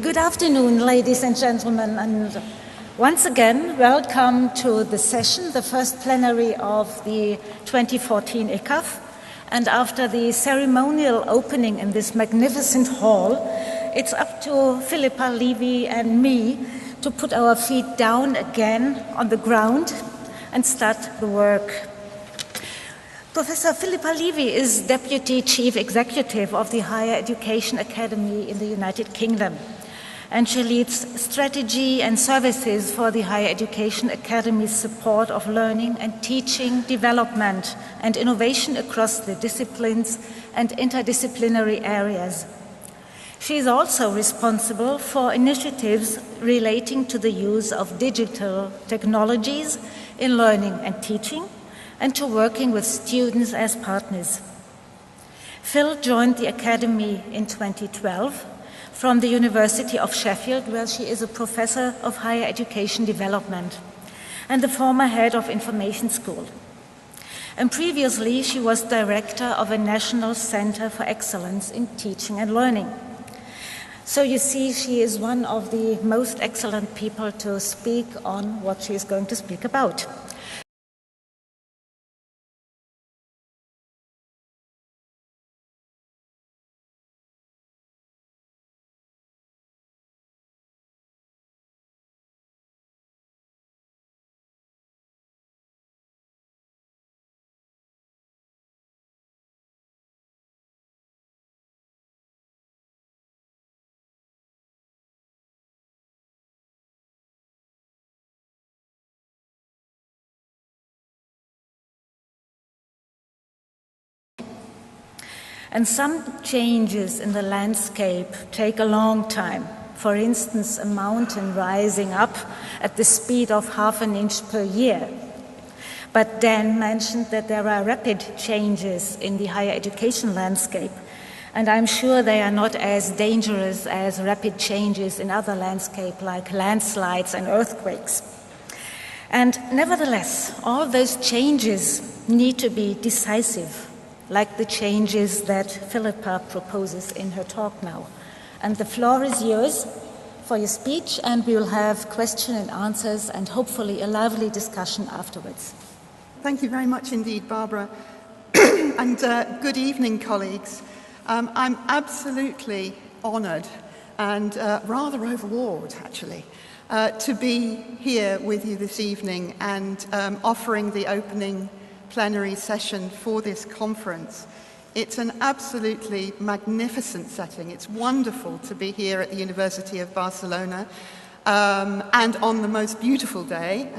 Good afternoon, ladies and gentlemen, and once again, welcome to the session, the first plenary of the 2014 EQAF. And after the ceremonial opening in this magnificent hall, it's up to Philippa Levy and me to put our feet down again on the ground and start the work. Professor Philippa Levy is Deputy Chief Executive of the Higher Education Academy in the United Kingdom, and she leads strategy and services for the Higher Education Academy's support of learning and teaching, development and innovation across the disciplines and interdisciplinary areas. She is also responsible for initiatives relating to the use of digital technologies in learning and teaching, and to working with students as partners. Phil joined the Academy in 2012 from the University of Sheffield, where she is a professor of higher education development and the former head of information school. And previously, she was director of a national center for excellence in teaching and learning. So you see, she is one of the most excellent people to speak on what she is going to speak about. And some changes in the landscape take a long time. For instance, a mountain rising up at the speed of ½ an inch per year. But Dan mentioned that there are rapid changes in the higher education landscape, and I'm sure they are not as dangerous as rapid changes in other landscapes like landslides and earthquakes. And nevertheless, all those changes need to be decisive, like the changes that Philippa proposes in her talk now. And the floor is yours for your speech, and we will have question and answers and hopefully a lively discussion afterwards. Thank you very much indeed, Barbara. And good evening, colleagues. I'm absolutely honoured and rather overawed, actually, to be here with you this evening and offering the opening plenary session for this conference. It's an absolutely magnificent setting. It's wonderful to be here at the University of Barcelona and on the most beautiful day.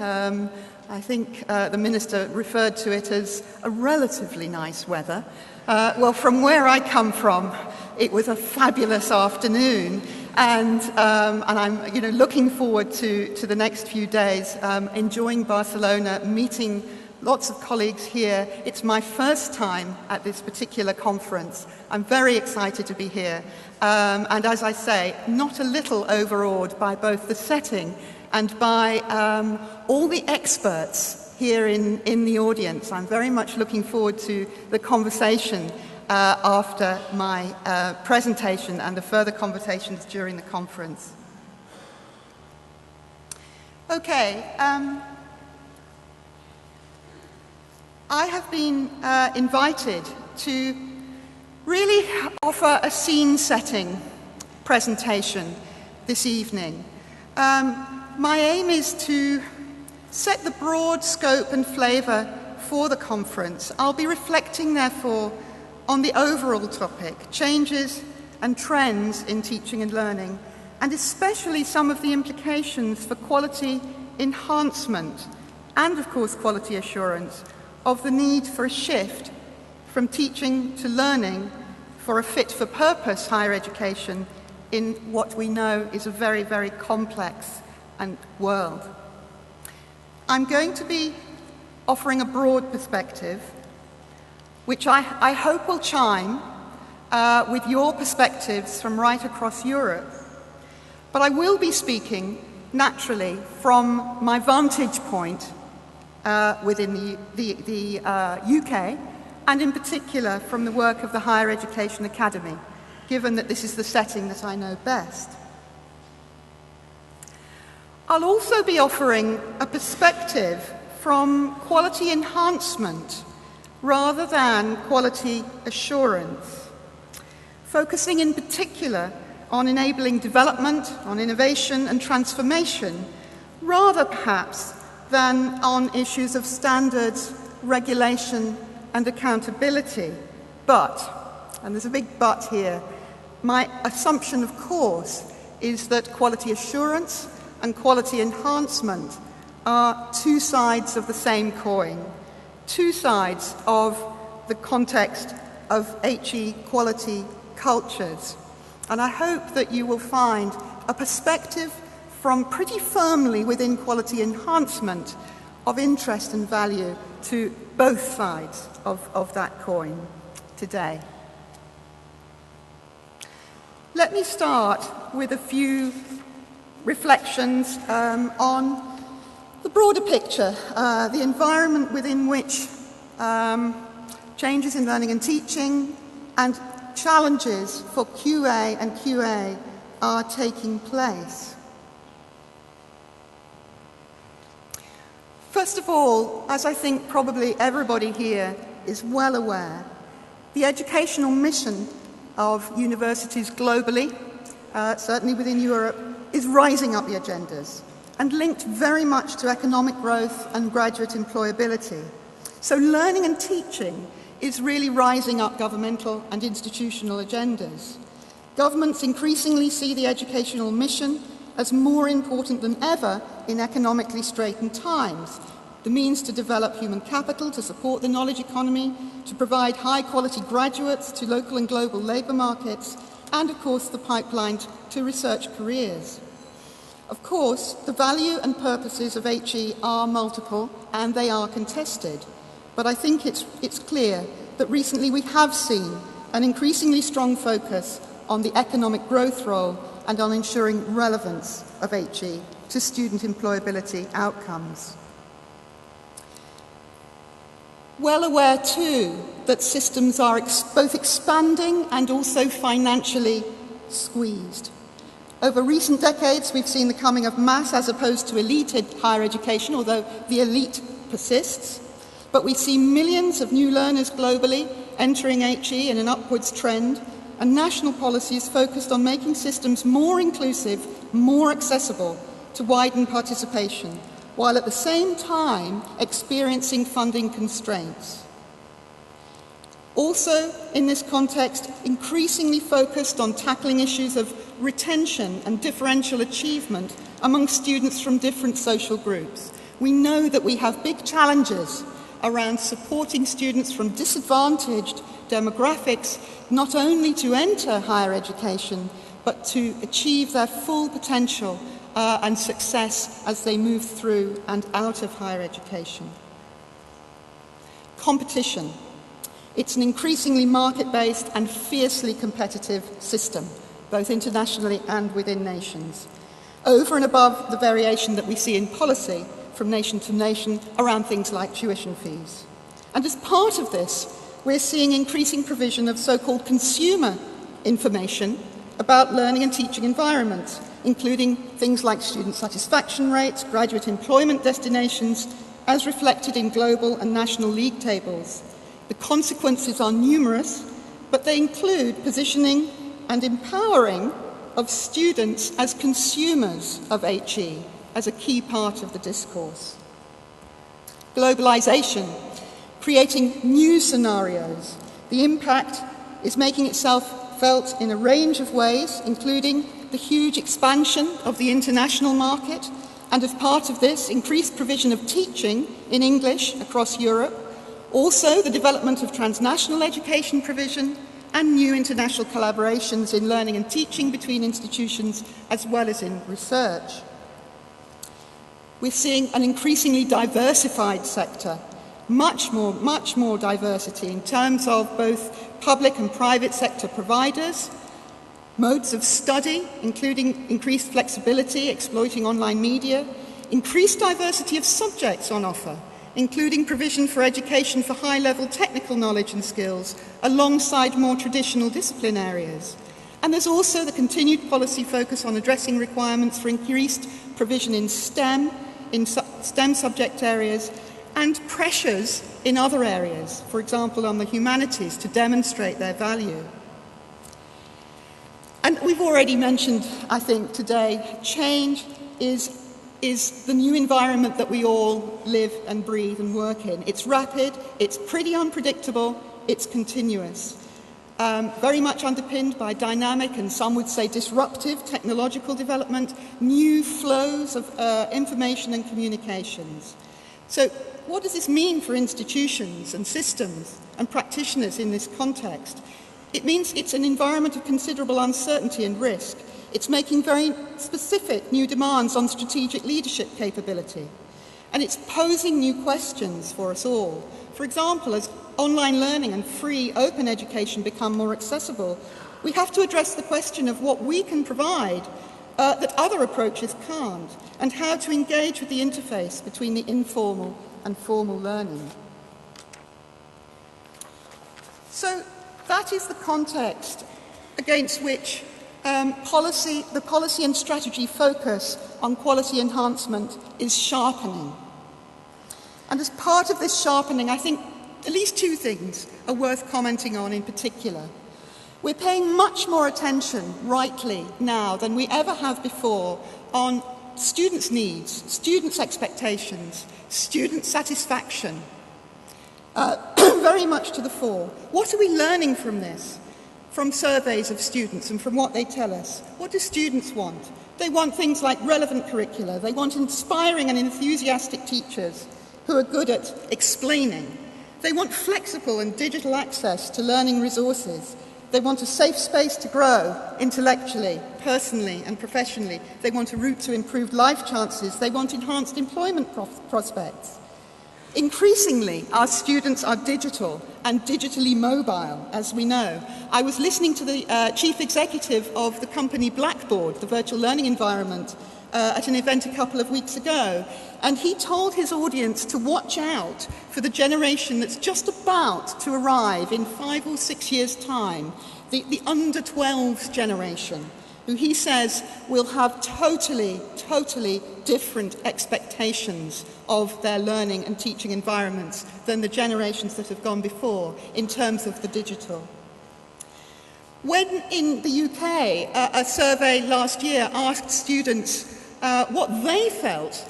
I think the Minister referred to it as a relatively nice weather. Well, from where I come from, it was a fabulous afternoon, and I'm looking forward to the next few days, enjoying Barcelona, meeting lots of colleagues here. It's my first time at this particular conference. I'm very excited to be here. And as I say, not a little overawed by both the setting and by all the experts here in the audience. I'm very much looking forward to the conversation after my presentation and the further conversations during the conference. Okay. I have been invited to really offer a scene-setting presentation this evening. My aim is to set the broad scope and flavour for the conference. I'll be reflecting, therefore, on the overall topic, changes and trends in teaching and learning, and especially some of the implications for quality enhancement and, of course, quality assurance of the need for a shift from teaching to learning for a fit-for-purpose higher education in what we know is a very, very complex world. I'm going to be offering a broad perspective, which I hope will chime with your perspectives from right across Europe. But I will be speaking, naturally, from my vantage point within the UK, and in particular from the work of the Higher Education Academy, given that this is the setting that I know best. I'll also be offering a perspective from quality enhancement rather than quality assurance, focusing in particular on enabling development, on innovation and transformation, rather perhaps than on issues of standards, regulation and accountability. But, and there's a big but here, my assumption, of course, is that quality assurance and quality enhancement are two sides of the same coin, two sides of the context of HE quality cultures. And I hope that you will find a perspective from pretty firmly within quality enhancement of interest and value to both sides of that coin today. Let me start with a few reflections on the broader picture, the environment within which changes in learning and teaching and challenges for QA and QA are taking place. First of all, as I think probably everybody here is well aware, the educational mission of universities globally, certainly within Europe, is rising up the agendas and linked very much to economic growth and graduate employability. So learning and teaching is really rising up governmental and institutional agendas. Governments increasingly see the educational mission as more important than ever in economically straitened times. The means to develop human capital, to support the knowledge economy, to provide high-quality graduates to local and global labour markets, and, of course, the pipeline to research careers. Of course, the value and purposes of HE are multiple, and they are contested. But I think it's clear that recently we have seen an increasingly strong focus on the economic growth role and on ensuring relevance of HE to student employability outcomes. Well aware, too, that systems are both expanding and also financially squeezed. Over recent decades, we've seen the coming of mass as opposed to elite higher education, although the elite persists. But we see millions of new learners globally entering HE in an upwards trend, and national policies focused on making systems more inclusive, more accessible to widen participation, while at the same time experiencing funding constraints. Also, in this context, increasingly focused on tackling issues of retention and differential achievement among students from different social groups. We know that we have big challenges around supporting students from disadvantaged demographics, not only to enter higher education, but to achieve their full potential and success as they move through and out of higher education. Competition. It's an increasingly market-based and fiercely competitive system, both internationally and within nations, over and above the variation that we see in policy from nation to nation around things like tuition fees. And as part of this, we're seeing increasing provision of so-called consumer information about learning and teaching environments, including things like student satisfaction rates, graduate employment destinations, as reflected in global and national league tables. The consequences are numerous, but they include positioning and empowering of students as consumers of HE as a key part of the discourse. Globalization, creating new scenarios. The impact is making itself felt in a range of ways, including the huge expansion of the international market, and as part of this, increased provision of teaching in English across Europe, also the development of transnational education provision and new international collaborations in learning and teaching between institutions as well as in research. We're seeing an increasingly diversified sector, much more diversity in terms of both public and private sector providers, modes of study, including increased flexibility, exploiting online media, increased diversity of subjects on offer, including provision for education for high-level technical knowledge and skills, alongside more traditional discipline areas, And there's also the continued policy focus on addressing requirements for increased provision in STEM subject areas, and pressures in other areas, for example on the humanities, to demonstrate their value. And we've already mentioned, I think, today, change is the new environment that we all live and breathe and work in. It's rapid, it's pretty unpredictable, it's continuous. Very much underpinned by dynamic and some would say disruptive technological development, new flows of information and communications. So what does this mean for institutions and systems and practitioners in this context? It means it's an environment of considerable uncertainty and risk. It's making very specific new demands on strategic leadership capability. And it's posing new questions for us all. For example, as online learning and free open education become more accessible, we have to address the question of what we can provide that other approaches can't, and how to engage with the interface between the informal and formal learning. So that is the context against which the policy and strategy focus on quality enhancement is sharpening. And as part of this sharpening, I think at least two things are worth commenting on in particular. We're paying much more attention, rightly, now than we ever have before on students' needs, students' expectations, student satisfaction, very much to the fore. What are we learning from this? From surveys of students and from what they tell us. What do students want? They want things like relevant curricula. They want inspiring and enthusiastic teachers who are good at explaining. They want flexible and digital access to learning resources. They want a safe space to grow intellectually, personally and professionally. They want a route to improved life chances. They want enhanced employment prospects. Increasingly, our students are digital and digitally mobile, as we know. I was listening to the chief executive of the company Blackboard, the virtual learning environment, at an event a couple of weeks ago, and he told his audience to watch out for the generation that's just about to arrive in 5 or 6 years' time, the under-12s generation, who he says will have totally different expectations of their learning and teaching environments than the generations that have gone before in terms of the digital. When in the UK, a survey last year asked students what they felt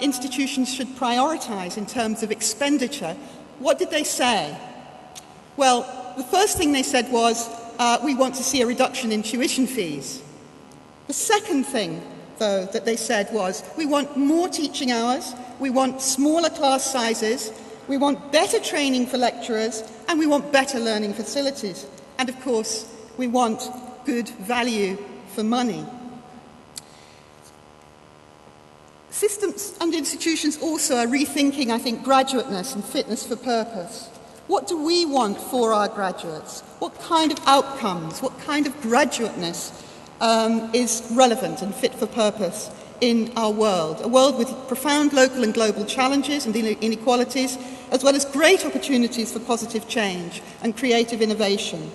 institutions should prioritise in terms of expenditure, what did they say? Well, the first thing they said was, we want to see a reduction in tuition fees. The second thing, though, that they said was, we want more teaching hours, we want smaller class sizes, we want better training for lecturers, and we want better learning facilities. And of course, we want good value for money. Systems and institutions also are rethinking, I think, graduateness and fitness for purpose. What do we want for our graduates? What kind of outcomes, what kind of graduateness is relevant and fit for purpose in our world? A world with profound local and global challenges and inequalities, as well as great opportunities for positive change and creative innovation.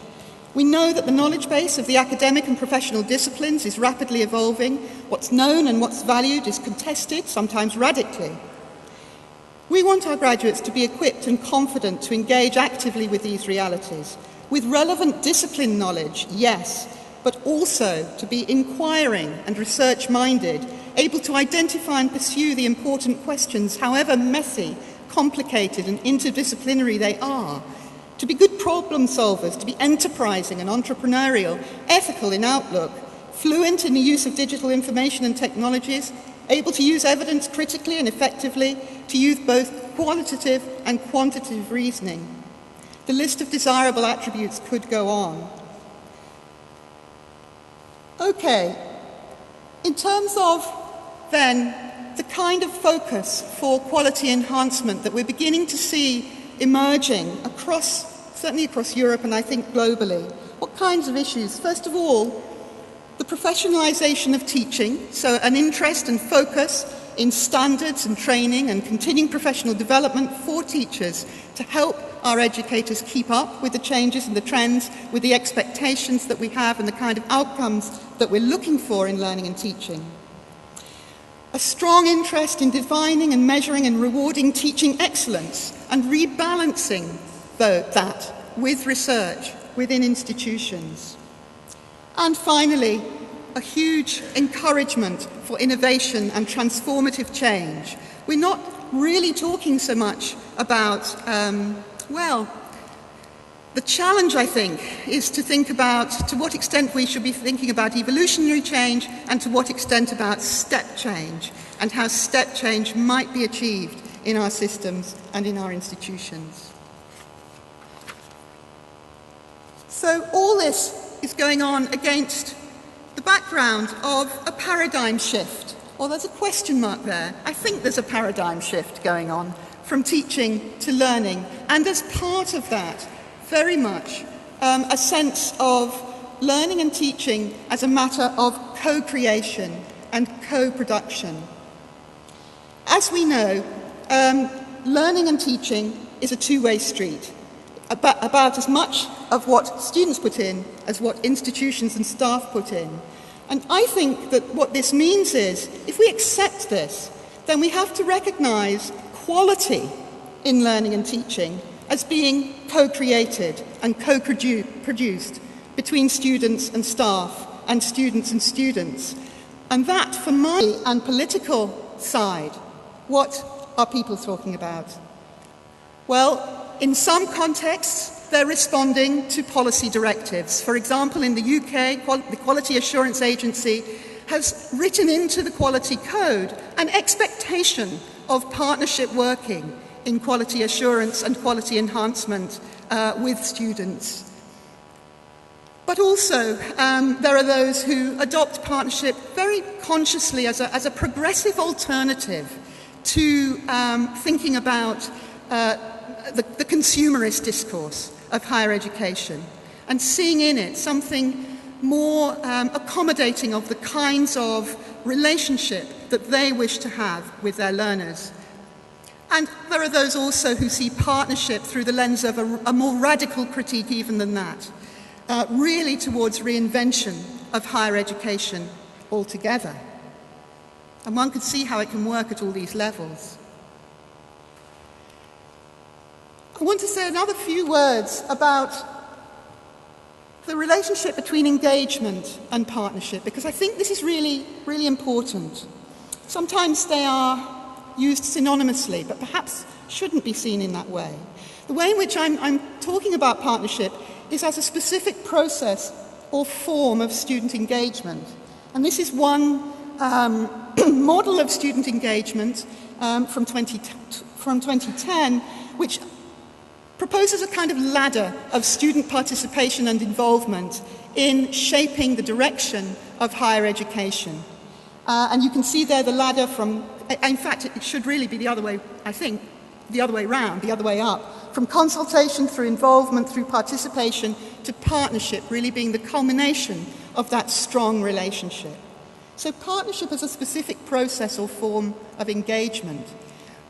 We know that the knowledge base of the academic and professional disciplines is rapidly evolving. What's known and what's valued is contested, sometimes radically. We want our graduates to be equipped and confident to engage actively with these realities, with relevant discipline knowledge, yes, but also to be inquiring and research-minded, able to identify and pursue the important questions, however messy, complicated and interdisciplinary they are, to be good problem solvers, to be enterprising and entrepreneurial, ethical in outlook, fluent in the use of digital information and technologies, able to use evidence critically and effectively, to use both qualitative and quantitative reasoning. The list of desirable attributes could go on. Okay, in terms of then the kind of focus for quality enhancement that we're beginning to see emerging certainly across Europe and I think globally. What kinds of issues? First of all, the professionalisation of teaching, so an interest and focus in standards and training and continuing professional development for teachers to help our educators keep up with the changes and the trends, with the expectations that we have and the kind of outcomes that we're looking for in learning and teaching. A strong interest in defining and measuring and rewarding teaching excellence and rebalancing that with research within institutions. And finally, a huge encouragement for innovation and transformative change. We're not really talking so much about, the challenge, I think, is to think about to what extent we should be thinking about evolutionary change and to what extent about step change and how step change might be achieved in our systems and in our institutions. So all this is going on against the background of a paradigm shift. Well, there's a question mark there. I think there's a paradigm shift going on from teaching to learning. And as part of that, very much a sense of learning and teaching as a matter of co-creation and co-production. As we know, learning and teaching is a two-way street. About as much of what students put in as what institutions and staff put in. And I think that what this means is, if we accept this, then we have to recognise quality in learning and teaching as being co-created and co-produced between students and staff and students and students. And that, for my and political side, what are people talking about? Well, in some contexts, they're responding to policy directives. For example, in the UK, the Quality Assurance Agency has written into the Quality Code an expectation of partnership working in quality assurance and quality enhancement with students. But also, there are those who adopt partnership very consciously as a progressive alternative to thinking about the consumerist discourse of higher education and seeing in it something more accommodating of the kinds of relationship that they wish to have with their learners. And there are those also who see partnership through the lens of a more radical critique even than that, really towards reinvention of higher education altogether. And one could see how it can work at all these levels. I want to say another few words about the relationship between engagement and partnership, because I think this is really, really important. Sometimes they are used synonymously, but perhaps shouldn't be seen in that way. The way in which I'm talking about partnership is as a specific process or form of student engagement. And this is one model of student engagement from 2010, which proposes a kind of ladder of student participation and involvement in shaping the direction of higher education. And you can see there the ladder from, in fact, it should really be the other way, I think, the other way round, the other way up, from consultation through involvement, through participation, to partnership, really being the culmination of that strong relationship. So partnership is a specific process or form of engagement.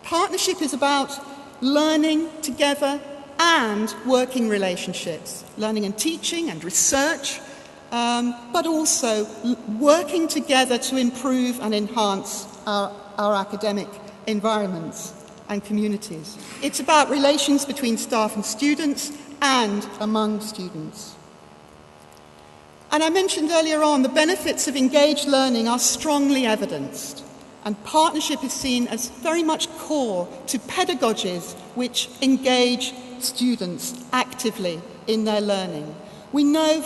Partnership is about learning together and working relationships, learning and teaching and research, but also working together to improve and enhance our academic environments and communities. It's about relations between staff and students and among students. And I mentioned earlier on, the benefits of engaged learning are strongly evidenced, and partnership is seen as very much core to pedagogies which engage students actively in their learning. We know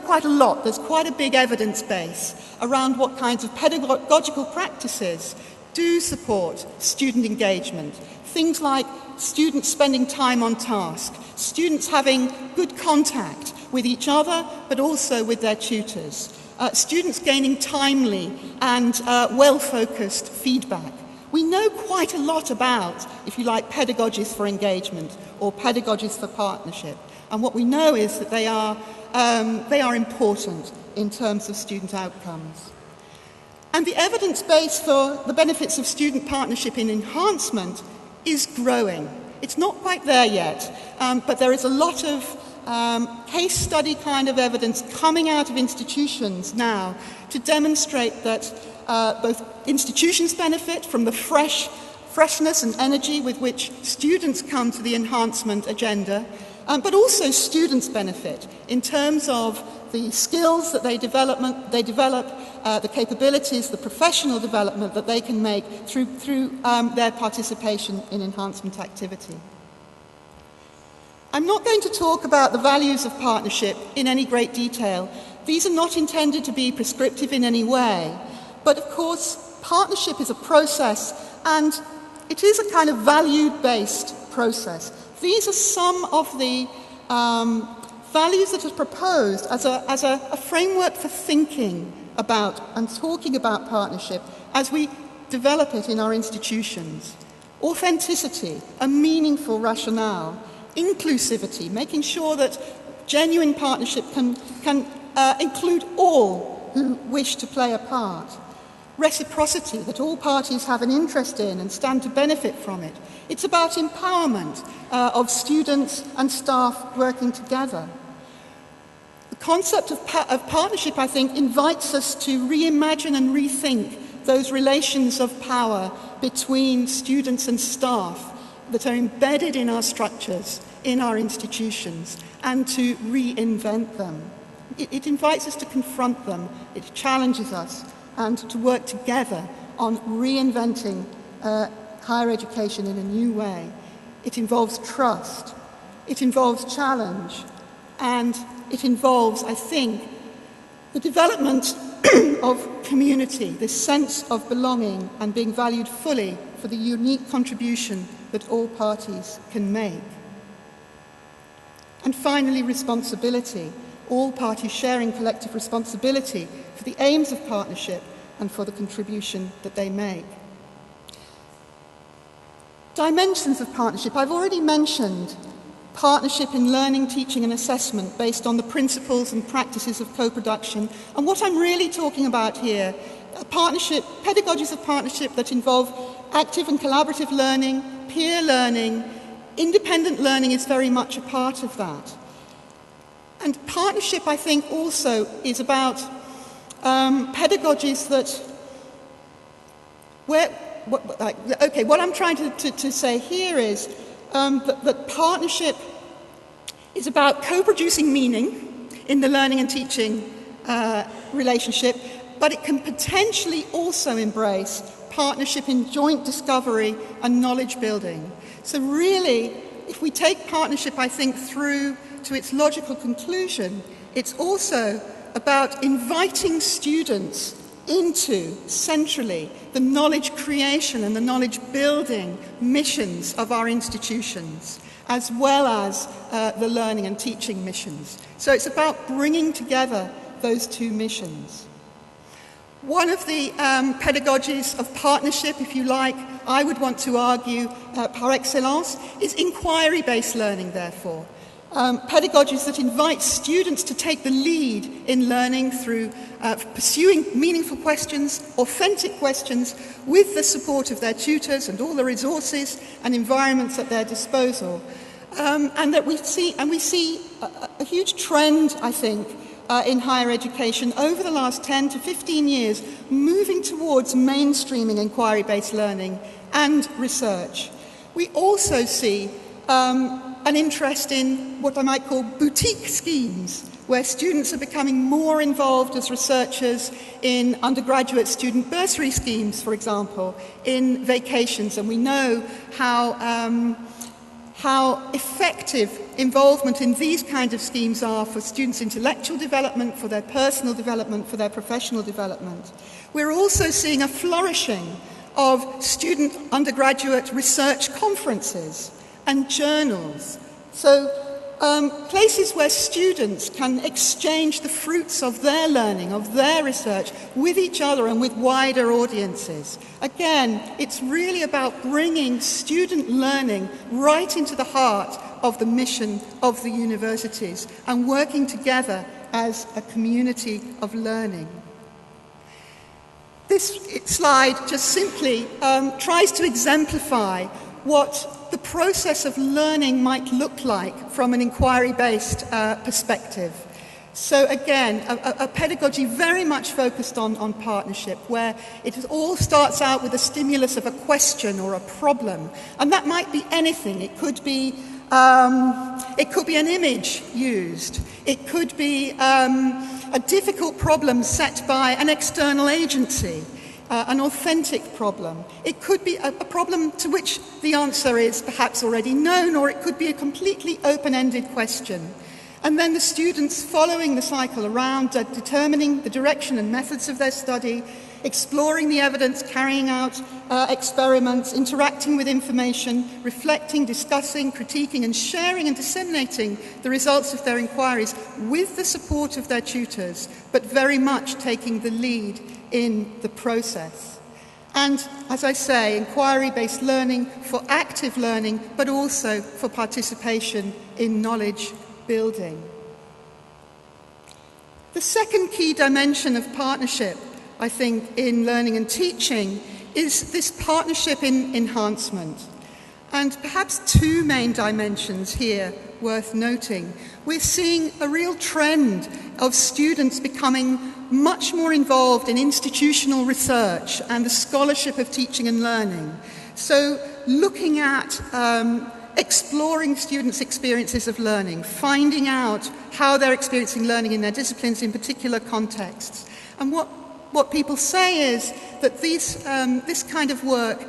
quite a lot. There's quite a big evidence base around what kinds of pedagogical practices do support student engagement. Things like students spending time on task, students having good contact with each other, but also with their tutors, students gaining timely and well-focused feedback. We know quite a lot about, if you like, pedagogies for engagement or pedagogies for partnership. And what we know is that they are important in terms of student outcomes. And the evidence base for the benefits of student partnership in enhancement is growing. It's not quite there yet, but there is a lot of case study kind of evidence coming out of institutions now to demonstrate that both institutions benefit from the freshness and energy with which students come to the enhancement agenda, but also students benefit in terms of the skills that they develop, the capabilities, the professional development that they can make through their participation in enhancement activity. I'm not going to talk about the values of partnership in any great detail. These are not intended to be prescriptive in any way, but of course partnership is a process, and it is a kind of value-based process. These are some of the values that are proposed as a framework for thinking about and talking about partnership as we develop it in our institutions. Authenticity, a meaningful rationale. Inclusivity, making sure that genuine partnership can include all who wish to play a part. Reciprocity, that all parties have an interest in and stand to benefit from it. It's about empowerment of students and staff working together. The concept of partnership, I think, invites us to reimagine and rethink those relations of power between students and staff that are embedded in our structures, in our institutions, and to reinvent them. It invites us to confront them, it challenges us, and to work together on reinventing higher education in a new way. It involves trust, it involves challenge, and it involves, I think, the development of community, this sense of belonging and being valued fully for the unique contribution that all parties can make. And finally, responsibility. All parties sharing collective responsibility for the aims of partnership and for the contribution that they make. Dimensions of partnership. I've already mentioned partnership in learning, teaching and assessment based on the principles and practices of co-production. And what I'm really talking about here, pedagogies of partnership that involve active and collaborative learning, peer learning, independent learning is very much a part of that. And partnership, I think, also is about pedagogies that, what I'm trying to say here is that partnership is about co-producing meaning in the learning and teaching relationship, but it can potentially also embrace partnership in joint discovery and knowledge building. So really, if we take partnership, I think, through to its logical conclusion, it's also about inviting students into, centrally, the knowledge creation and the knowledge building missions of our institutions, as well as the learning and teaching missions. So it's about bringing together those two missions. One of the pedagogies of partnership, if you like, I would want to argue par excellence, is inquiry-based learning, therefore. Pedagogies that invite students to take the lead in learning through pursuing meaningful questions, authentic questions, with the support of their tutors and all the resources and environments at their disposal. And that we see a huge trend, I think, in higher education over the last 10 to 15 years, moving towards mainstreaming inquiry-based learning and research. We also see an interest in what I might call boutique schemes, where students are becoming more involved as researchers in undergraduate student bursary schemes, for example, in vacations. And we know how effective involvement in these kinds of schemes are for students' intellectual development, for their personal development, for their professional development. We're also seeing a flourishing of student undergraduate research conferences and journals. So places where students can exchange the fruits of their learning, of their research, with each other and with wider audiences. Again, it's really about bringing student learning right into the heart of the mission of the universities and working together as a community of learning. This slide just simply tries to exemplify what the process of learning might look like from an inquiry-based perspective. So again, a pedagogy very much focused on partnership, where it all starts out with a stimulus of a question or a problem. And that might be anything. It could be an image used. It could be a difficult problem set by an external agency, an authentic problem. It could be a problem to which the answer is perhaps already known, or it could be a completely open-ended question. And then the students following the cycle around, determining the direction and methods of their study, exploring the evidence, carrying out experiments, interacting with information, reflecting, discussing, critiquing, and sharing and disseminating the results of their inquiries with the support of their tutors, but very much taking the lead in the process. And, as I say, inquiry-based learning for active learning, but also for participation in knowledge building. The second key dimension of partnership, I think, in learning and teaching is this partnership in enhancement. And perhaps two main dimensions here worth noting. We're seeing a real trend of students becoming much more involved in institutional research and the scholarship of teaching and learning. So looking at exploring students' experiences of learning, finding out how they're experiencing learning in their disciplines in particular contexts. And what people say is that this kind of work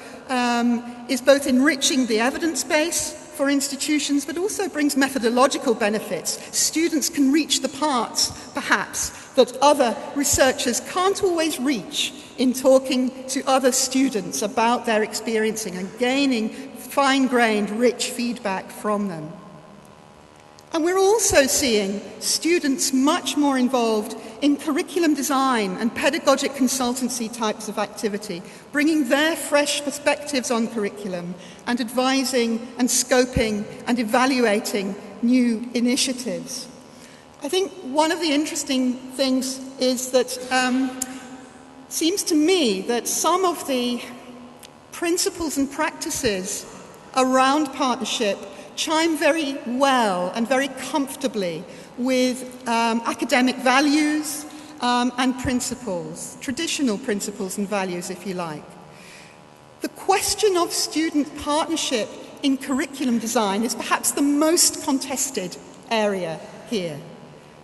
is both enriching the evidence base for institutions, but also brings methodological benefits. Students can reach the parts, perhaps, that other researchers can't always reach in talking to other students about their experiencing and gaining fine-grained, rich feedback from them. And we're also seeing students much more involved in curriculum design and pedagogic consultancy types of activity, bringing their fresh perspectives on curriculum and advising and scoping and evaluating new initiatives. I think one of the interesting things is that seems to me that some of the principles and practices around partnership chime very well and very comfortably with academic values and principles, traditional principles and values, if you like. The question of student partnership in curriculum design is perhaps the most contested area here.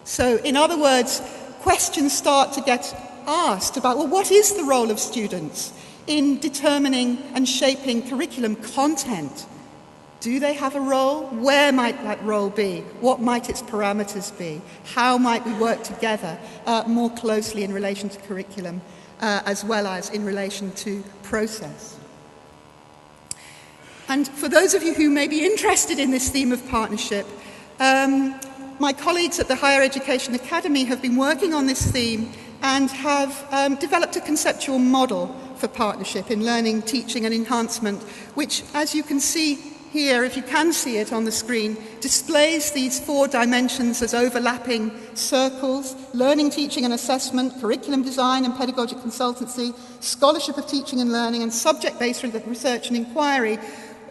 So, in other words, questions start to get asked about, well, what is the role of students in determining and shaping curriculum content? Do they have a role? Where might that role be? What might its parameters be? How might we work together more closely in relation to curriculum as well as in relation to process? And for those of you who may be interested in this theme of partnership, my colleagues at the Higher Education Academy have been working on this theme and have developed a conceptual model for partnership in learning, teaching and enhancement, which, as you can see here, if you can see it on the screen, displays these four dimensions as overlapping circles: learning, teaching and assessment, curriculum design and pedagogic consultancy, scholarship of teaching and learning, and subject-based research and inquiry,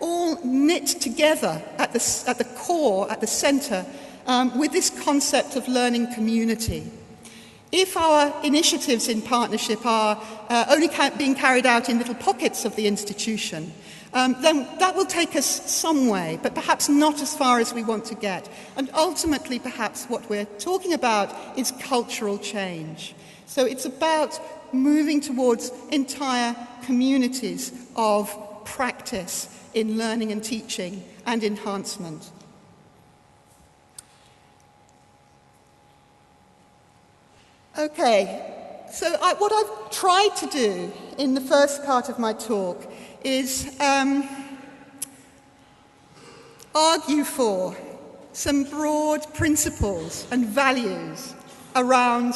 all knit together at the core, at the centre, with this concept of learning community. If our initiatives in partnership are only being carried out in little pockets of the institution, then that will take us some way, but perhaps not as far as we want to get. And ultimately, perhaps what we're talking about is cultural change. So it's about moving towards entire communities of practice in learning and teaching and enhancement. Okay, so what I've tried to do in the first part of my talk is argue for some broad principles and values around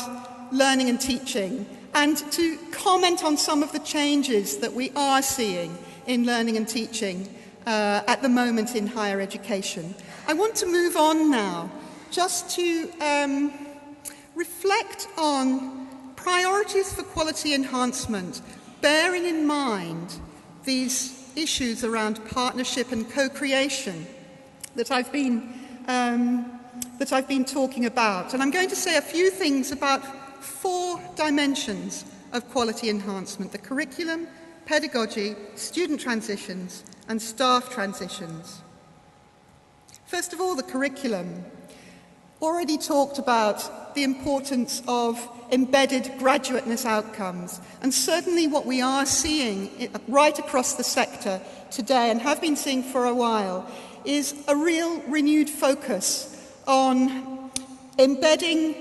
learning and teaching, and to comment on some of the changes that we are seeing in learning and teaching at the moment in higher education. I want to move on now just to reflect on priorities for quality enhancement, bearing in mind these issues around partnership and co-creation that I've been talking about. And I'm going to say a few things about 4 dimensions of quality enhancement: the curriculum, pedagogy, student transitions, and staff transitions. First of all, the curriculum. Already talked about the importance of embedded graduateness outcomes, and certainly what we are seeing right across the sector today, and have been seeing for a while, is a real renewed focus on embedding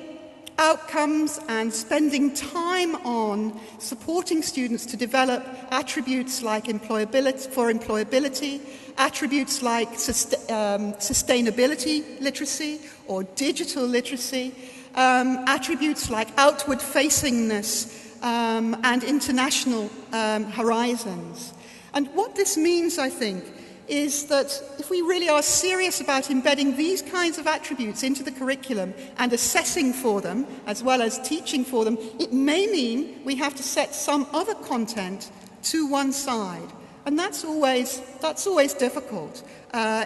outcomes and spending time on supporting students to develop attributes like employability, attributes like sustainability literacy or digital literacy, attributes like outward facingness and international horizons. And what this means, I think, is that if we really are serious about embedding these kinds of attributes into the curriculum and assessing for them, as well as teaching for them, it may mean we have to set some other content to one side. And that's always difficult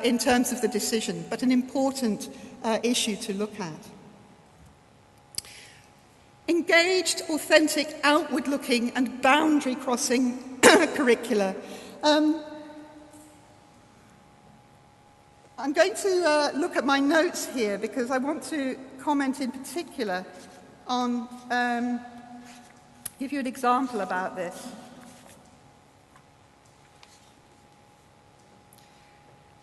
in terms of the decision, but an important issue to look at. Engaged, authentic, outward-looking and boundary-crossing curricula. I'm going to look at my notes here because I want to comment in particular on, give you an example about this.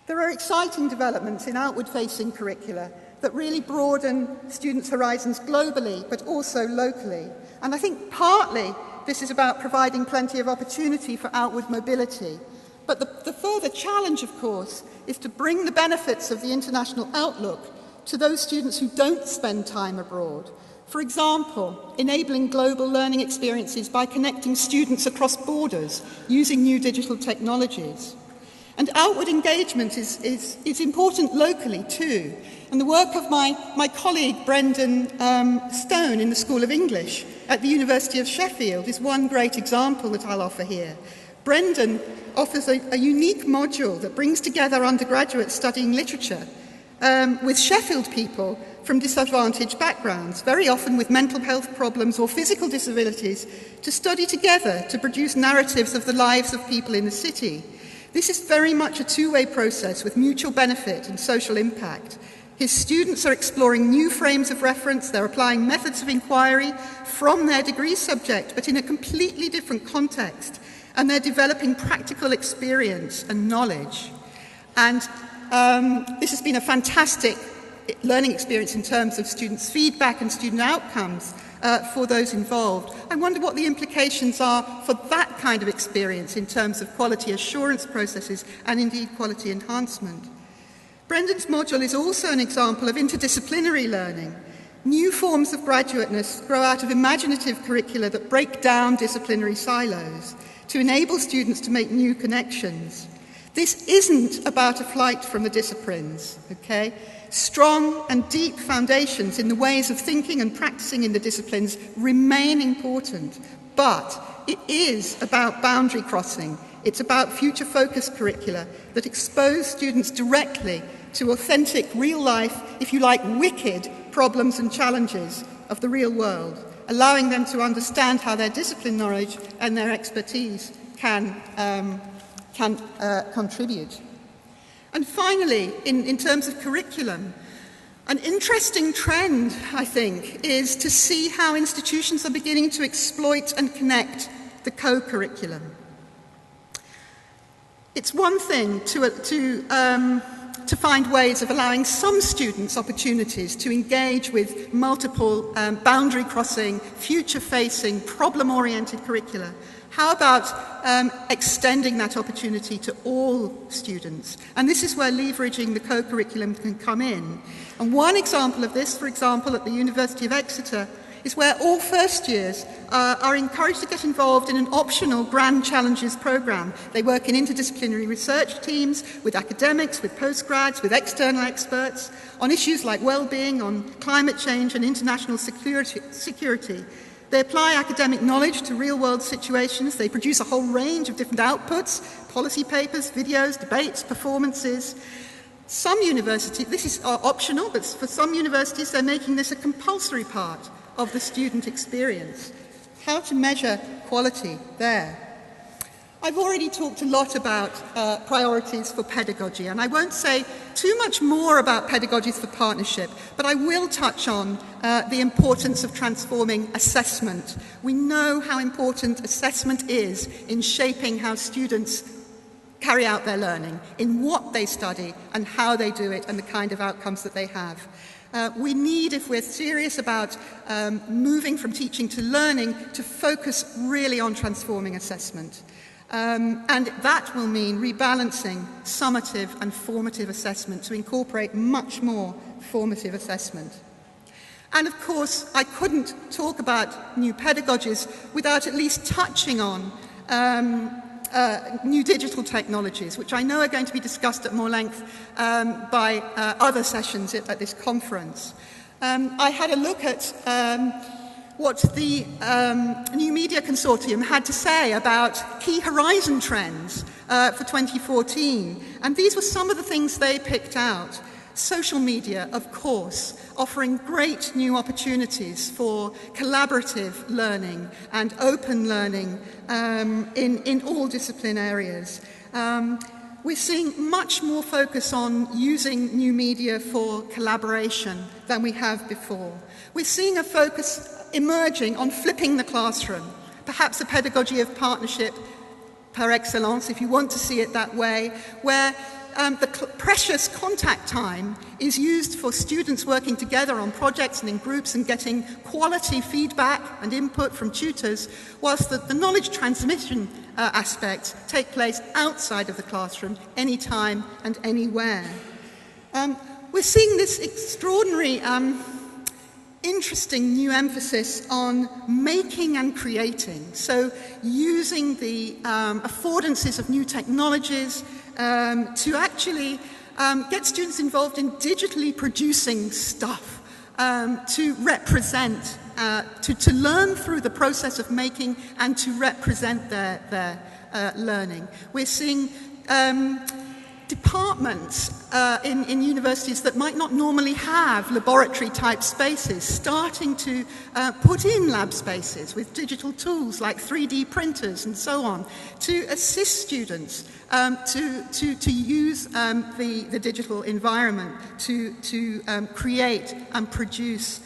There are exciting developments in outward-facing curricula that really broaden students' horizons globally, but also locally. And I think partly this is about providing plenty of opportunity for outward mobility. But the further challenge, of course, is to bring the benefits of the international outlook to those students who don't spend time abroad. For example, enabling global learning experiences by connecting students across borders using new digital technologies. And outward engagement is important locally too. And the work of my colleague Brendan Stone in the School of English at the University of Sheffield is one great example that I'll offer here. Brendan offers a unique module that brings together undergraduates studying literature with Sheffield people from disadvantaged backgrounds, very often with mental health problems or physical disabilities, to study together to produce narratives of the lives of people in the city. This is very much a two-way process with mutual benefit and social impact. His students are exploring new frames of reference, they're applying methods of inquiry from their degree subject, but in a completely different context, and they're developing practical experience and knowledge. And this has been a fantastic learning experience in terms of students' feedback and student outcomes for those involved. I wonder what the implications are for that kind of experience in terms of quality assurance processes and indeed quality enhancement. Brendan's module is also an example of interdisciplinary learning. New forms of graduateness grow out of imaginative curricula that break down disciplinary silos to enable students to make new connections. This isn't about a flight from the disciplines, okay? Strong and deep foundations in the ways of thinking and practicing in the disciplines remain important, but it is about boundary crossing. It's about future-focused curricula that expose students directly to authentic, real-life, if you like, wicked problems and challenges of the real world, allowing them to understand how their discipline knowledge and their expertise can contribute. And finally, in terms of curriculum, an interesting trend, I think, is to see how institutions are beginning to exploit and connect the co-curriculum. It's one thing to find ways of allowing some students opportunities to engage with multiple boundary-crossing, future-facing, problem-oriented curricula. How about extending that opportunity to all students? And this is where leveraging the co-curriculum can come in. And one example of this, for example, at the University of Exeter, is where all first years are encouraged to get involved in an optional Grand Challenges programme. They work in interdisciplinary research teams with academics, with postgrads, with external experts on issues like well-being, on climate change and international security. They apply academic knowledge to real-world situations. They produce a whole range of different outputs, policy papers, videos, debates, performances. Some universities, this is optional, but for some universities they're making this a compulsory part of the student experience. How to measure quality there. I've already talked a lot about priorities for pedagogy, and I won't say too much more about pedagogies for partnership, but I will touch on the importance of transforming assessment. We know how important assessment is in shaping how students carry out their learning, in what they study and how they do it and the kind of outcomes that they have. We need, if we're serious about moving from teaching to learning, to focus really on transforming assessment. And that will mean rebalancing summative and formative assessment to incorporate much more formative assessment. And of course, I couldn't talk about new pedagogies without at least touching on new digital technologies, which I know are going to be discussed at more length by other sessions at this conference. I had a look at what the New Media Consortium had to say about key horizon trends for 2014. And these were some of the things they picked out. Social media, of course, offering great new opportunities for collaborative learning and open learning in all discipline areas. We're seeing much more focus on using new media for collaboration than we have before. We're seeing a focus emerging on flipping the classroom, perhaps a pedagogy of partnership par excellence, if you want to see it that way, where the precious contact time is used for students working together on projects and in groups and getting quality feedback and input from tutors, whilst the knowledge transmission aspects take place outside of the classroom, anytime and anywhere. We're seeing this extraordinary interesting new emphasis on making and creating. So using the affordances of new technologies to actually get students involved in digitally producing stuff, to represent, to learn through the process of making and to represent their learning. We're seeing departments in universities that might not normally have laboratory-type spaces starting to put in lab spaces with digital tools like 3D printers and so on to assist students to use the digital environment to create and produce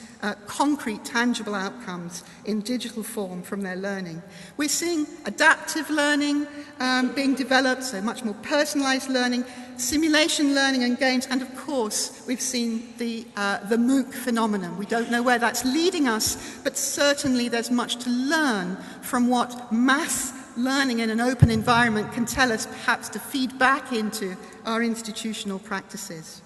concrete, tangible outcomes in digital form from their learning. We're seeing adaptive learning being developed, so much more personalized learning, simulation learning and games, and of course we've seen the MOOC phenomenon. We don't know where that's leading us, but certainly there's much to learn from what mass learning in an open environment can tell us, perhaps to feed back into our institutional practices.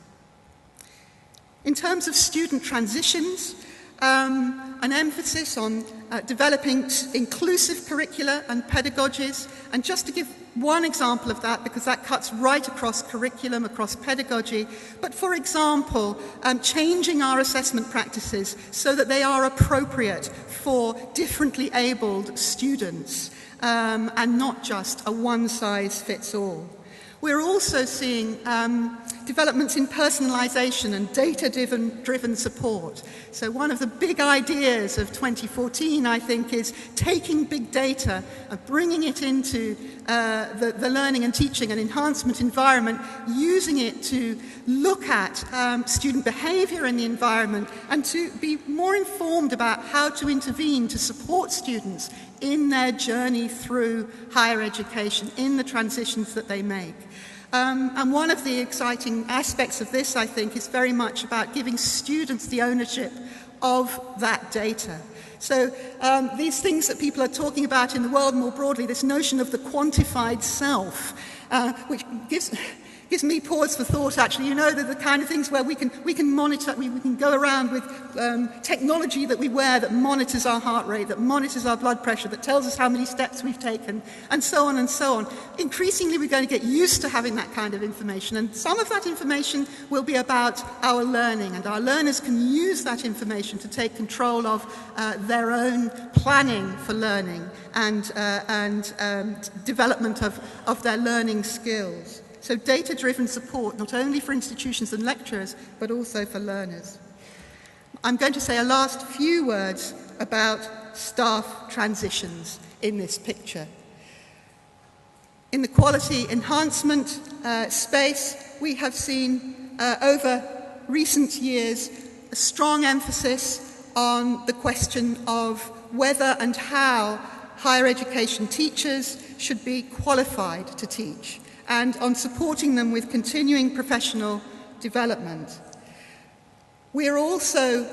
In terms of student transitions, an emphasis on developing inclusive curricula and pedagogies. And just to give one example of that, because that cuts right across curriculum, across pedagogy, but for example, changing our assessment practices so that they are appropriate for differently abled students and not just a one-size-fits-all. We're also seeing developments in personalization and data-driven support. So one of the big ideas of 2014, I think, is taking big data and bringing it into the learning and teaching and enhancement environment, using it to look at student behavior in the environment and to be more informed about how to intervene to support students in their journey through higher education, in the transitions that they make. And one of the exciting aspects of this, I think, is very much about giving students the ownership of that data. So these things that people are talking about in the world more broadly, this notion of the quantified self, which Gives me pause for thought, actually. You know, they're the kind of things where we can monitor, we can go around with technology that we wear that monitors our heart rate, that monitors our blood pressure, that tells us how many steps we've taken, and so on and so on. Increasingly, we're going to get used to having that kind of information, and some of that information will be about our learning, and our learners can use that information to take control of their own planning for learning and development of their learning skills. So data-driven support, not only for institutions and lecturers, but also for learners. I'm going to say a last few words about staff transitions in this picture. In the quality enhancement space, we have seen over recent years a strong emphasis on the question of whether and how higher education teachers should be qualified to teach, and on supporting them with continuing professional development. We're also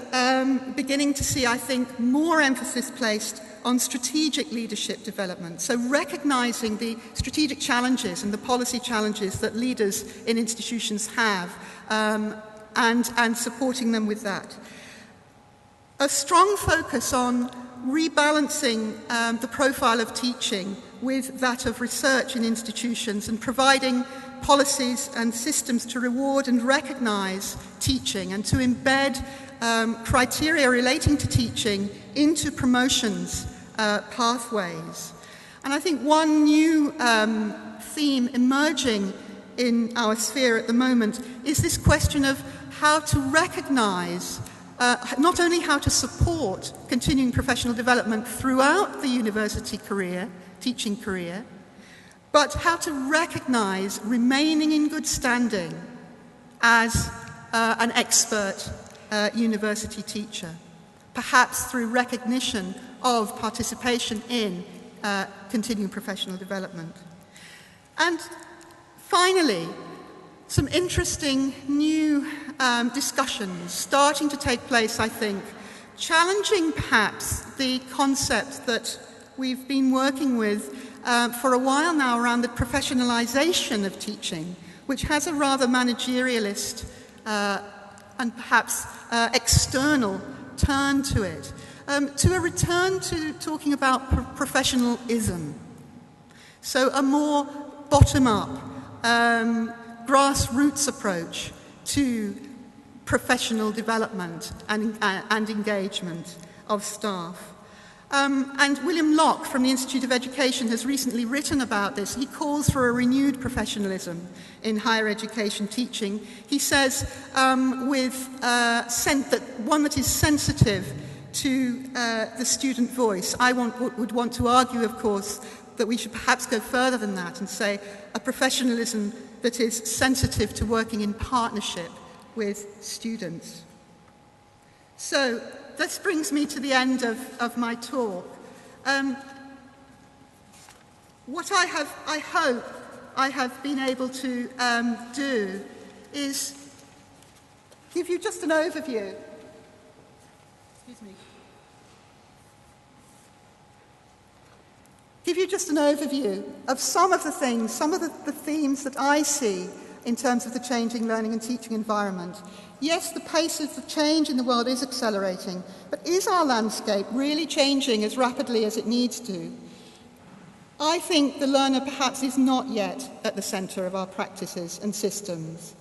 beginning to see, I think, more emphasis placed on strategic leadership development, so recognising the strategic challenges and the policy challenges that leaders in institutions have, and supporting them with that. A strong focus on rebalancing the profile of teaching with that of research in institutions and providing policies and systems to reward and recognise teaching and to embed criteria relating to teaching into promotions pathways. And I think one new theme emerging in our sphere at the moment is this question of how to recognise not only how to support continuing professional development throughout the university career, teaching career, but how to recognise remaining in good standing as an expert university teacher, perhaps through recognition of participation in continuing professional development. And finally, some interesting new discussions starting to take place, I think, challenging perhaps the concept that we've been working with for a while now around the professionalisation of teaching, which has a rather managerialist and perhaps external turn to it, to a return to talking about professionalism. So a more bottom-up, grassroots approach to professional development and engagement of staff. And William Locke from the Institute of Education has recently written about this. He calls for a renewed professionalism in higher education teaching. He says one that is sensitive to the student voice. I would want to argue, of course, that we should perhaps go further than that and say a professionalism that is sensitive to working in partnership with students. So this brings me to the end of my talk. What I hope I have been able to do is give you just an overview. Excuse me. Give you just an overview of some of the things, some of the themes that I see in terms of the changing learning and teaching environment. Yes, the pace of the change in the world is accelerating, but is our landscape really changing as rapidly as it needs to? I think the learner perhaps is not yet at the centre of our practices and systems,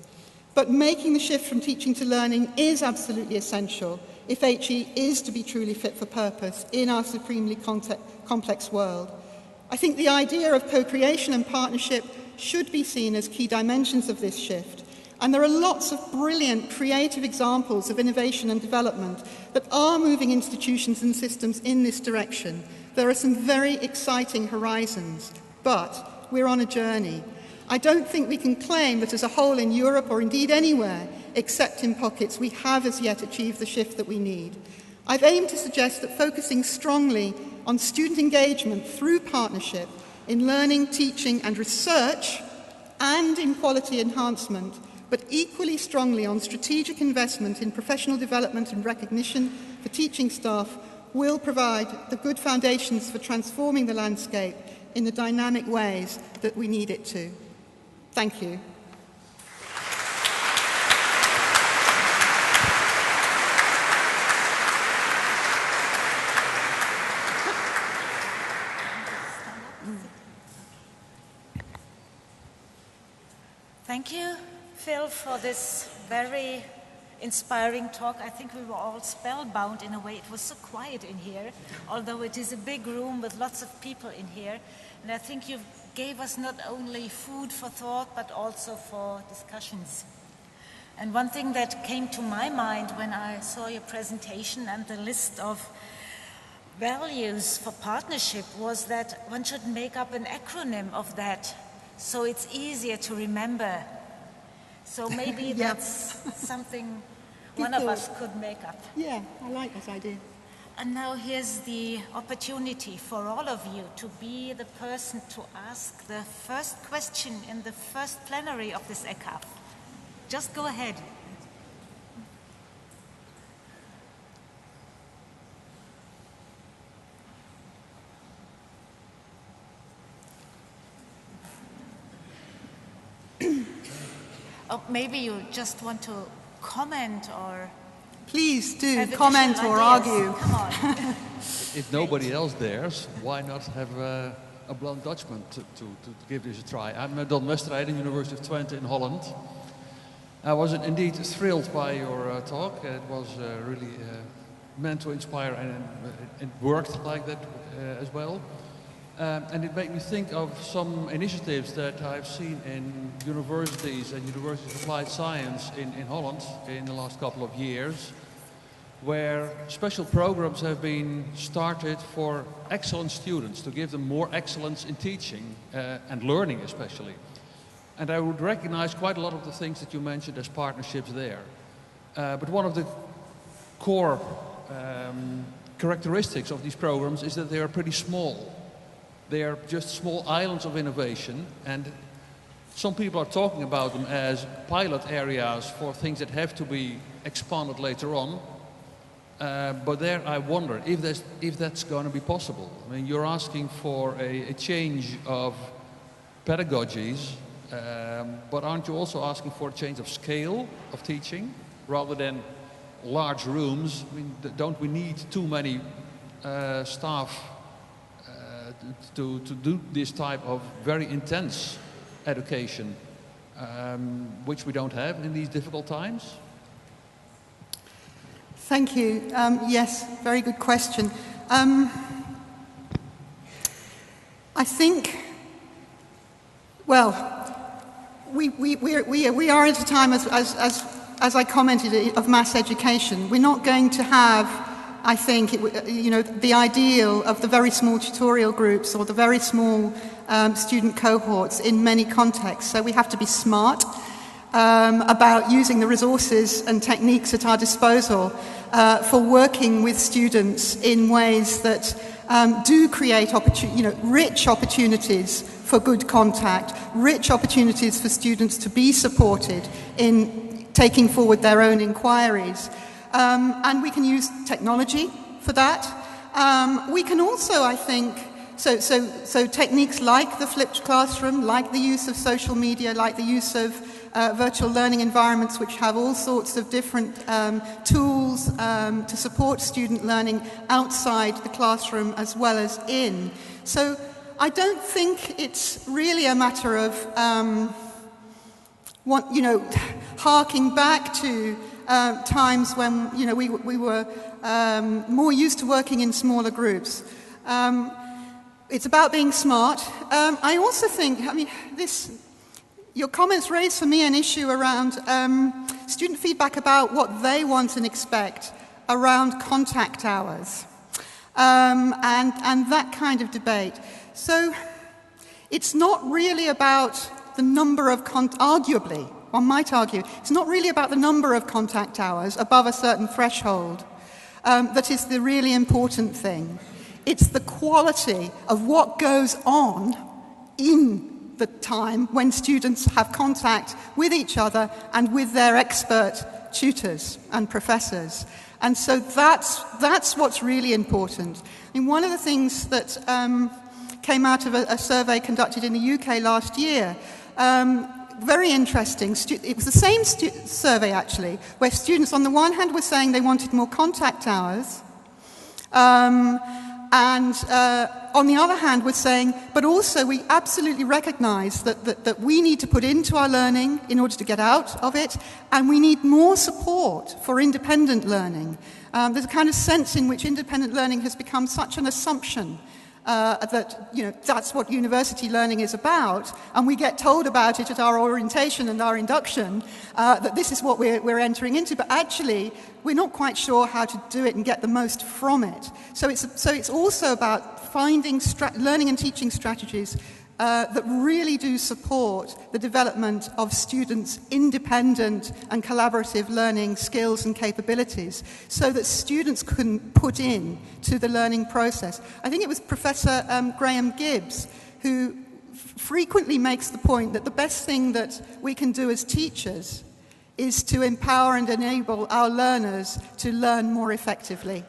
but making the shift from teaching to learning is absolutely essential if HE is to be truly fit for purpose in our supremely complex world. I think the idea of co-creation and partnership should be seen as key dimensions of this shift. And there are lots of brilliant, creative examples of innovation and development that are moving institutions and systems in this direction. There are some very exciting horizons, but we're on a journey. I don't think we can claim that as a whole in Europe, or indeed anywhere, except in pockets, we have as yet achieved the shift that we need. I've aimed to suggest that focusing strongly on student engagement through partnership in learning, teaching and research, and in quality enhancement, but equally strongly on strategic investment in professional development and recognition for teaching staff, will provide the good foundations for transforming the landscape in the dynamic ways that we need it to. Thank you. Thank you, Phil, for this very inspiring talk. I think we were all spellbound in a way. It was so quiet in here, although it is a big room with lots of people in here. And I think you gave us not only food for thought, but also for discussions. And one thing that came to my mind when I saw your presentation and the list of values for partnership was that one should make up an acronym of that, so it's easier to remember. So maybe Yeah. that's something Good one of thought. us could make up. Yeah, I like this idea. And now here's the opportunity for all of you to be the person to ask the first question in the first plenary of this EQAF. Just go ahead. Or maybe you just want to comment or Please do have comment additional or ideas. argue. Come on. If nobody else dares, why not have a blunt Dutchman to give this a try? I'm Don Westerheiden, University of Twente in Holland. I was indeed thrilled by your talk. It was really meant to inspire, and it worked like that as well. And it made me think of some initiatives that I've seen in universities and universities of applied science in Holland in the last couple of years, where special programs have been started for excellent students, to give them more excellence in teaching and learning especially. And I would recognize quite a lot of the things that you mentioned as partnerships there. But one of the core characteristics of these programs is that they are pretty small. They are just small islands of innovation, and some people are talking about them as pilot areas for things that have to be expanded later on. But there I wonder if that's going to be possible. I mean, you're asking for a change of pedagogies, but aren't you also asking for a change of scale of teaching rather than large rooms? I mean, don't we need too many staff to do this type of very intense education, which we don't have in these difficult times? Thank you. Yes, very good question. I think, well, we are at a time, as I commented, of mass education. We're not going to have, I think, the ideal of the very small tutorial groups or the very small student cohorts in many contexts. So we have to be smart about using the resources and techniques at our disposal for working with students in ways that do create rich opportunities for good contact, rich opportunities for students to be supported in taking forward their own inquiries. And we can use technology for that. We can also, I think, so techniques like the flipped classroom, like the use of social media, like the use of virtual learning environments, which have all sorts of different tools to support student learning outside the classroom as well as in. So I don't think it's really a matter of harking back to times when we were more used to working in smaller groups. It's about being smart. I also think, your comments raised for me an issue around student feedback about what they want and expect around contact hours and that kind of debate. So it's not really about the number of, arguably, one might argue, it's not really about the number of contact hours above a certain threshold that is the really important thing. It's the quality of what goes on in the time when students have contact with each other and with their expert tutors and professors. And so that's what's really important. I mean, one of the things that came out of a survey conducted in the UK last year, very interesting. It was the same survey, actually, where students on the one hand were saying they wanted more contact hours, and on the other hand, we're saying, but also we absolutely recognize that we need to put into our learning in order to get out of it, and we need more support for independent learning. There's a kind of sense in which independent learning has become such an assumption that, you know, that's what university learning is about, and we get told about it at our orientation and our induction, that this is what we're entering into, but actually we're not quite sure how to do it and get the most from it. So it's also about finding learning and teaching strategies that really do support the development of students' independent and collaborative learning skills and capabilities so that students can put in to the learning process. I think it was Professor Graham Gibbs who frequently makes the point that the best thing that we can do as teachers is to empower and enable our learners to learn more effectively.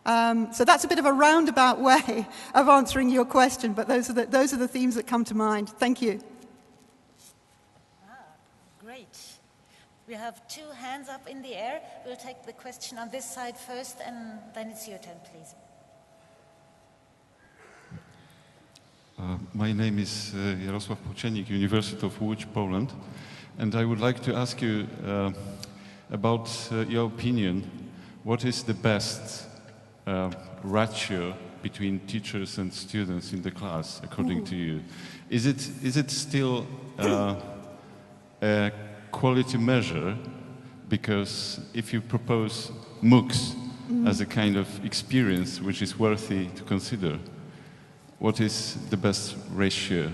So that's a bit of a roundabout way of answering your question, but those are the themes that come to mind. Thank you. Great. We have 2 hands up in the air. We'll take the question on this side first, and then it's your turn, please. My name is Jarosław Poczenik, University of Łódź, Poland, and I would like to ask you about your opinion. What is the best ratio between teachers and students in the class, according to you? Is it still a quality measure? Because if you propose MOOCs as a kind of experience which is worthy to consider, what is the best ratio?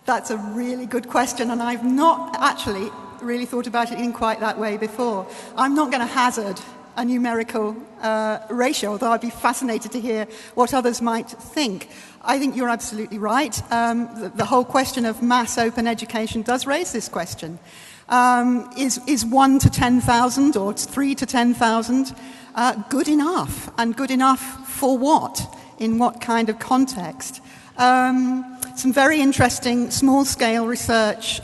That's a really good question, and I've not actually really thought about it in quite that way before. I'm not going to hazard a numerical ratio, although I'd be fascinated to hear what others might think. I think you're absolutely right. The whole question of mass open education does raise this question. Is 1 to 10,000 or 3 to 10,000 good enough? And good enough for what? In what kind of context? Some very interesting small-scale research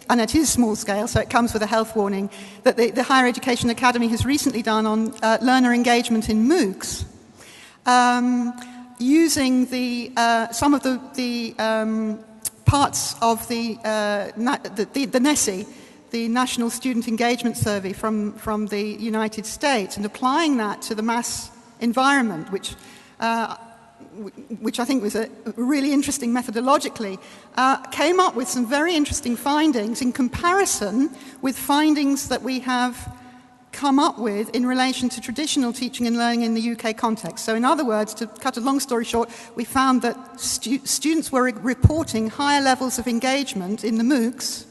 and it is small scale, so it comes with a health warning, that the Higher Education Academy has recently done on learner engagement in MOOCs, using some of the parts of the NESI, the National Student Engagement Survey from the United States, and applying that to the mass environment, which I think was a really interesting methodologically, came up with some very interesting findings in comparison with findings that we have come up with in relation to traditional teaching and learning in the UK context. So in other words, to cut a long story short, we found that students were reporting higher levels of engagement in the MOOCs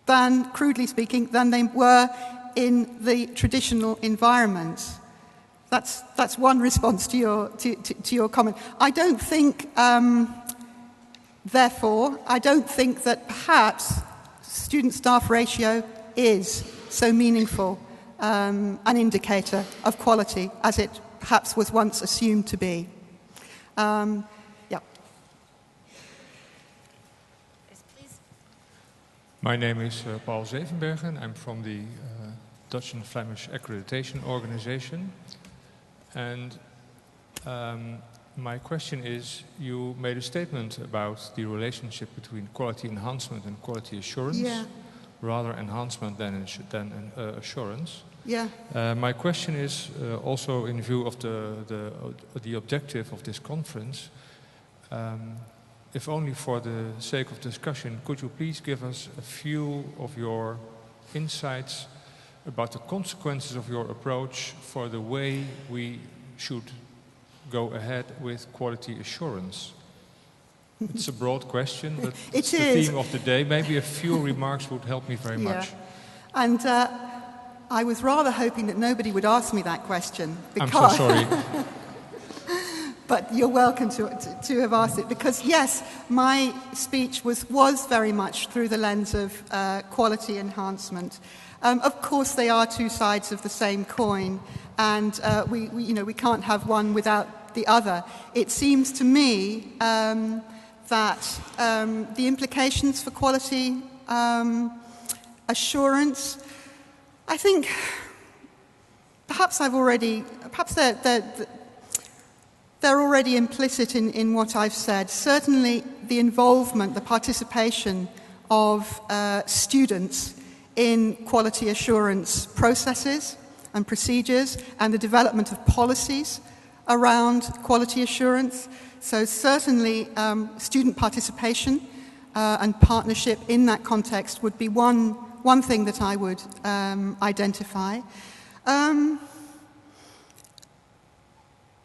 than, crudely speaking, than they were in the traditional environments. That's one response to your comment. I don't think, therefore, I don't think that perhaps student-staff ratio is so meaningful an indicator of quality as it perhaps was once assumed to be. Yeah. Yes, please. My name is Paul Zevenbergen. I'm from the Dutch and Flemish Accreditation Organization. And my question is, you made a statement about the relationship between quality enhancement and quality assurance. Yeah. Rather enhancement than assurance. Yeah. My question is also in view of the objective of this conference, if only for the sake of discussion, could you please give us a few of your insights about the consequences of your approach for the way we should go ahead with quality assurance? It's a broad question, but it's the theme of the day. Maybe a few remarks would help me very much. And I was rather hoping that nobody would ask me that question. I'm so sorry. But you're welcome to have asked it, because yes, my speech was very much through the lens of quality enhancement. Of course, they are two sides of the same coin, and we can't have one without the other. It seems to me that the implications for quality assurance, I think, perhaps they're already implicit in what I've said. Certainly the involvement, the participation of students in quality assurance processes and procedures and the development of policies around quality assurance. So certainly student participation and partnership in that context would be one thing that I would identify.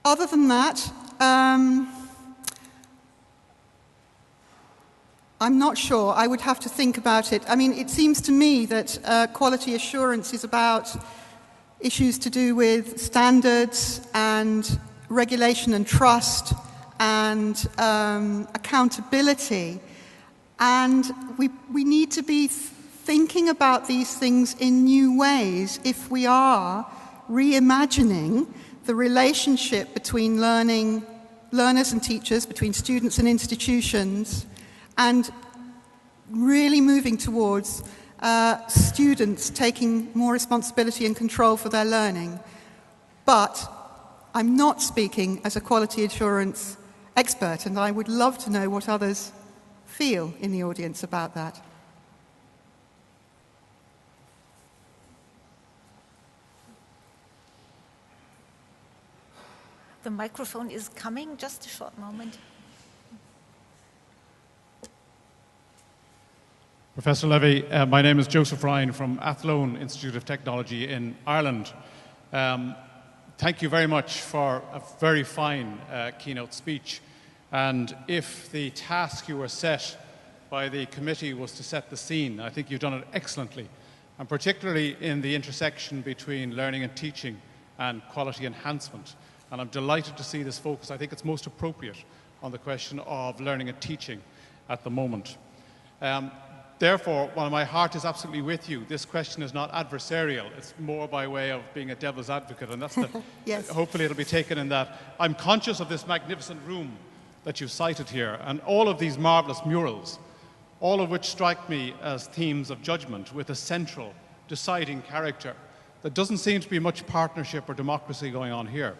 Other than that, I'm not sure. I would have to think about it. I mean, it seems to me that quality assurance is about issues to do with standards and regulation and trust and accountability. And we need to be thinking about these things in new ways if we are reimagining the relationship between learners and teachers, between students and institutions, and really moving towards students taking more responsibility and control for their learning. But I'm not speaking as a quality assurance expert, and I would love to know what others feel in the audience about that. The microphone is coming, just a short moment. Professor Levy, my name is Joseph Ryan from Athlone Institute of Technology in Ireland. Thank you very much for a very fine keynote speech. And if the task you were set by the committee was to set the scene, I think you've done it excellently, and particularly in the intersection between learning and teaching and quality enhancement. And I'm delighted to see this focus. I think it's most appropriate on the question of learning and teaching at the moment. Therefore, while my heart is absolutely with you, this question is not adversarial. It's more by way of being a devil's advocate, and that's the, yes. Hopefully it'll be taken in that. I'm conscious of this magnificent room that you've cited here, and all of these marvelous murals, all of which strike me as themes of judgment with a central, deciding character. There doesn't seem to be much partnership or democracy going on here.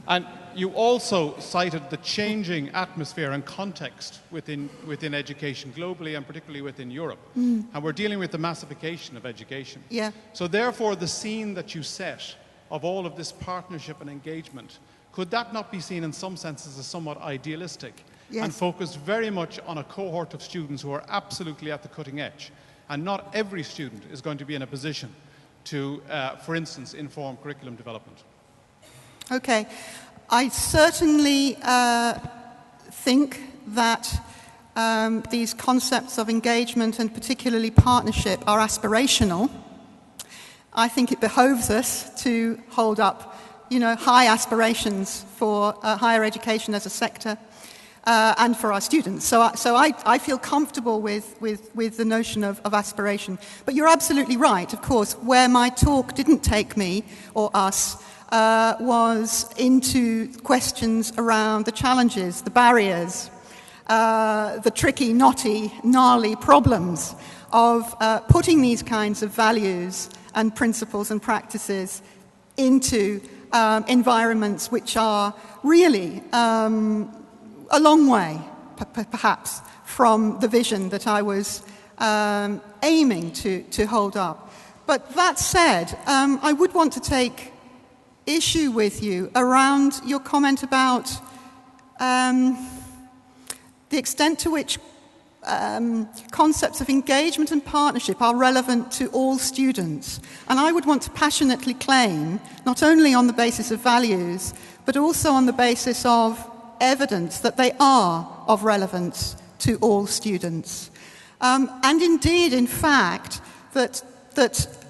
And you also cited the changing atmosphere and context within education globally, and particularly within Europe. And we're dealing with the massification of education. Yeah. So therefore, the scene that you set of all of this partnership and engagement, could that not be seen in some senses as somewhat idealistic? Yes. And focused very much on a cohort of students who are absolutely at the cutting edge? And not every student is going to be in a position to, for instance, inform curriculum development. Okay. I certainly think that these concepts of engagement and particularly partnership are aspirational. I think it behoves us to hold up, high aspirations for higher education as a sector and for our students. So I feel comfortable with the notion of aspiration. But you're absolutely right, of course. Where my talk didn't take me or us was into questions around the challenges, the barriers, the tricky, knotty, gnarly problems of putting these kinds of values and principles and practices into environments which are really a long way, perhaps, from the vision that I was aiming to hold up. But that said, I would want to take issue with you around your comment about the extent to which concepts of engagement and partnership are relevant to all students. And I would want to passionately claim, not only on the basis of values, but also on the basis of evidence that they are of relevance to all students. And indeed, in fact, that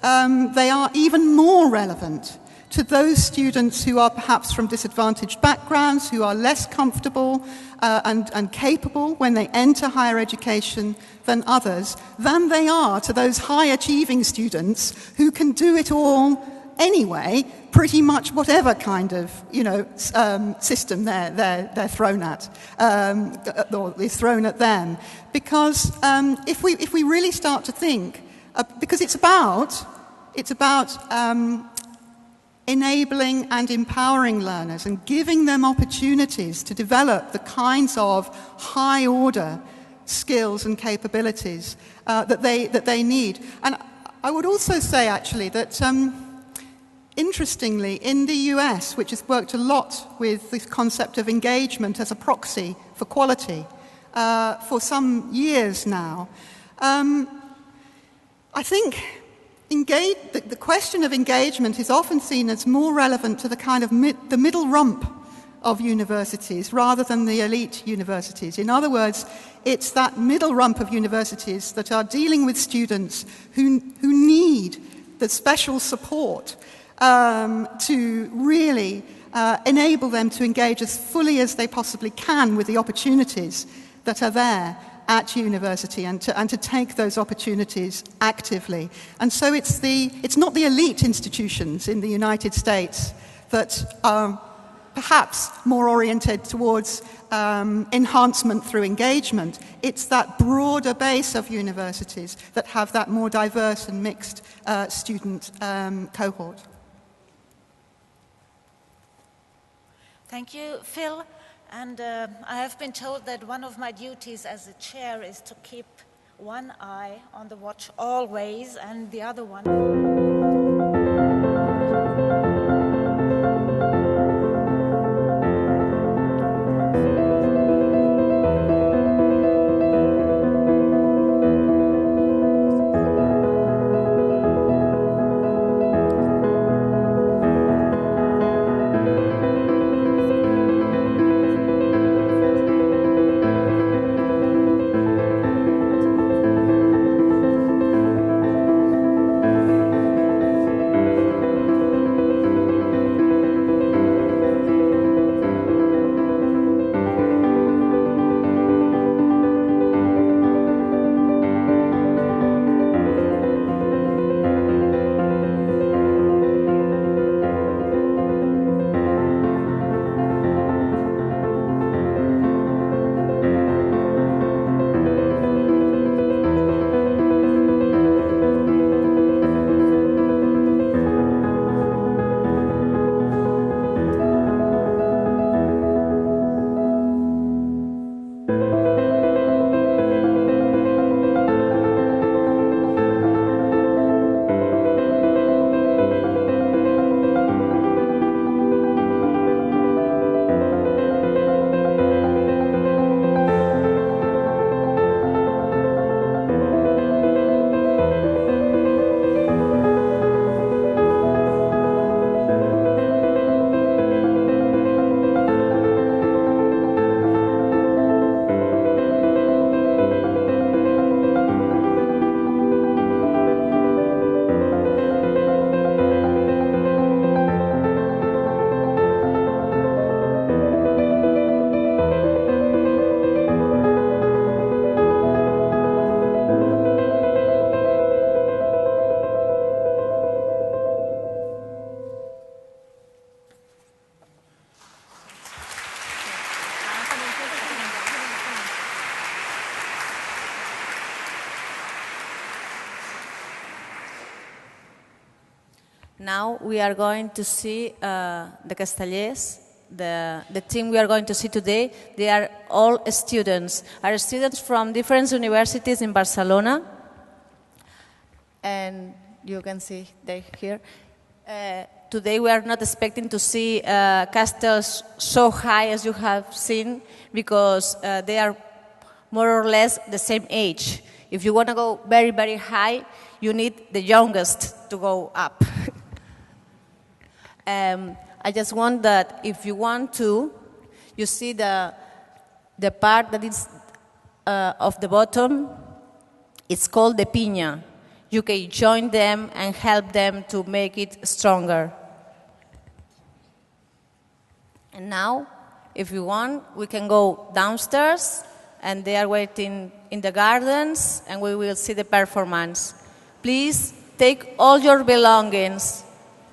they are even more relevant to those students who are perhaps from disadvantaged backgrounds, who are less comfortable and capable when they enter higher education than others, than they are to those high-achieving students who can do it all anyway, pretty much whatever kind of system they're thrown at, or is thrown at them. Because if we really start to think, because it's about enabling and empowering learners and giving them opportunities to develop the kinds of high-order skills and capabilities that they need. And I would also say, actually, that interestingly, in the US, which has worked a lot with this concept of engagement as a proxy for quality for some years now, I think the question of engagement is often seen as more relevant to the kind of the middle rump of universities rather than the elite universities. In other words, it's that middle rump of universities that are dealing with students who need the special support to really enable them to engage as fully as they possibly can with the opportunities that are there at university and to take those opportunities actively. And so it's not the elite institutions in the United States that are perhaps more oriented towards enhancement through engagement. It's that broader base of universities that have that more diverse and mixed student cohort. Thank you, Phil. And I have been told that one of my duties as a chair is to keep one eye on the watch always and the other one. Now we are going to see the Castellers. The team we are going to see today, they are all students. Are students from different universities in Barcelona. And you can see they here. Today we are not expecting to see castles so high as you have seen because they are more or less the same age. If you want to go very, very high, you need the youngest to go up. I just want that if you want to, you see the part that is of the bottom, it's called the piña. You can join them and help them to make it stronger. And now, if you want, we can go downstairs and they are waiting in the gardens and we will see the performance. Please take all your belongings.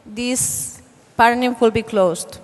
This party will be closed.